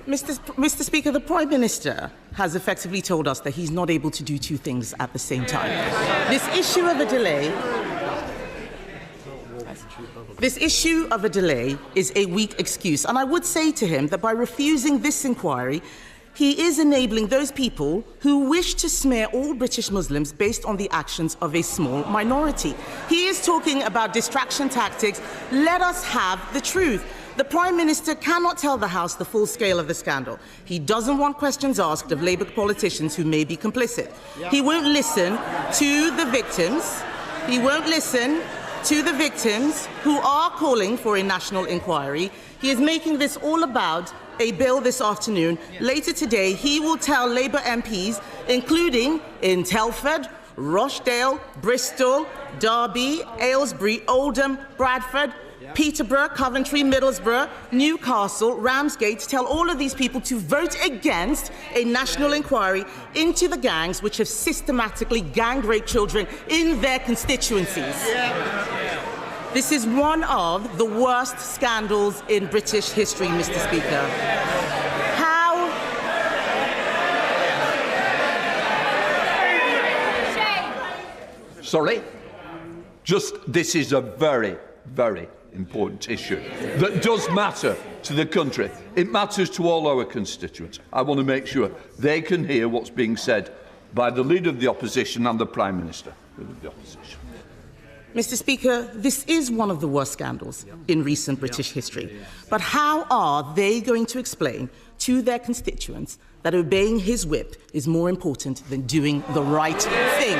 Mr. Speaker, the Prime Minister has effectively told us that he's not able to do two things at the same time. This issue of a delay is a weak excuse, and I would say to him that by refusing this inquiry, he is enabling those people who wish to smear all British Muslims based on the actions of a small minority. He is talking about distraction tactics. Let us have the truth. The Prime Minister cannot tell the House the full scale of the scandal. He doesn't want questions asked of Labour politicians who may be complicit. He won't listen to the victims. He won't listen to the victims who are calling for a national inquiry. He is making this all about a bill this afternoon. Later today, he will tell Labour MPs, including in Telford, Rochdale, Bristol, Derby, Aylesbury, Oldham, Bradford, Peterborough, Coventry, Middlesbrough, Newcastle, Ramsgate, to tell all of these people to vote against a national inquiry into the gangs which have systematically gang raped children in their constituencies. This is one of the worst scandals in British history, Mr. Speaker. Sorry? This is a very, very important issue that does matter to the country. It matters to all our constituents. I want to make sure they can hear what's being said by the Leader of the Opposition and the Prime Minister of the Opposition. Mr. Speaker, this is one of the worst scandals in recent British history. But how are they going to explain to their constituents that obeying his whip is more important than doing the right thing?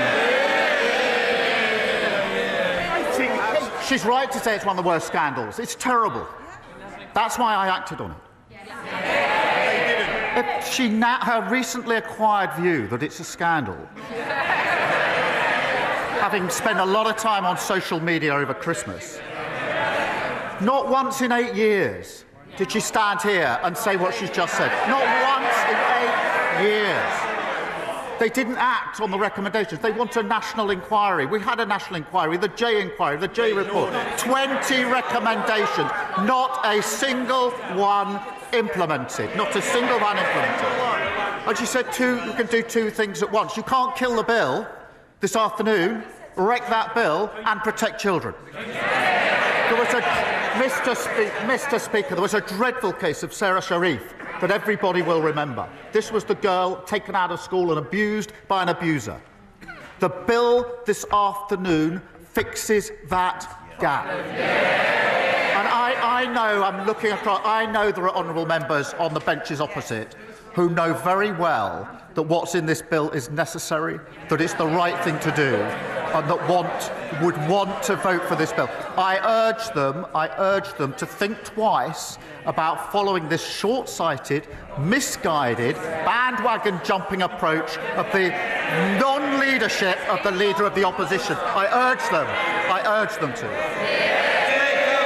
She's right to say it's one of the worst scandals. It's terrible. That's why I acted on it. Her recently acquired view that it's a scandal, having spent a lot of time on social media over Christmas, not once in 8 years did she stand here and say what she's just said. Not once in 8 years. They didn't act on the recommendations. They want a national inquiry. We had a national inquiry, the J inquiry, the J report. 20 recommendations, not a single one implemented. Not a single one implemented. And she said you can do two things at once. You can't kill the bill this afternoon, wreck that bill, and protect children. There was Mr. Speaker, there was a dreadful case of Sarah Sharif that everybody will remember. This was the girl taken out of school and abused by an abuser. The bill this afternoon fixes that gap. And I know, I'm looking across, I know there are honourable members on the benches opposite who know very well that what's in this bill is necessary, that it's the right thing to do, and that would want to vote for this bill. I urge them to think twice about following this short-sighted, misguided, bandwagon-jumping approach of the non-leadership of the Leader of the Opposition. I urge them to.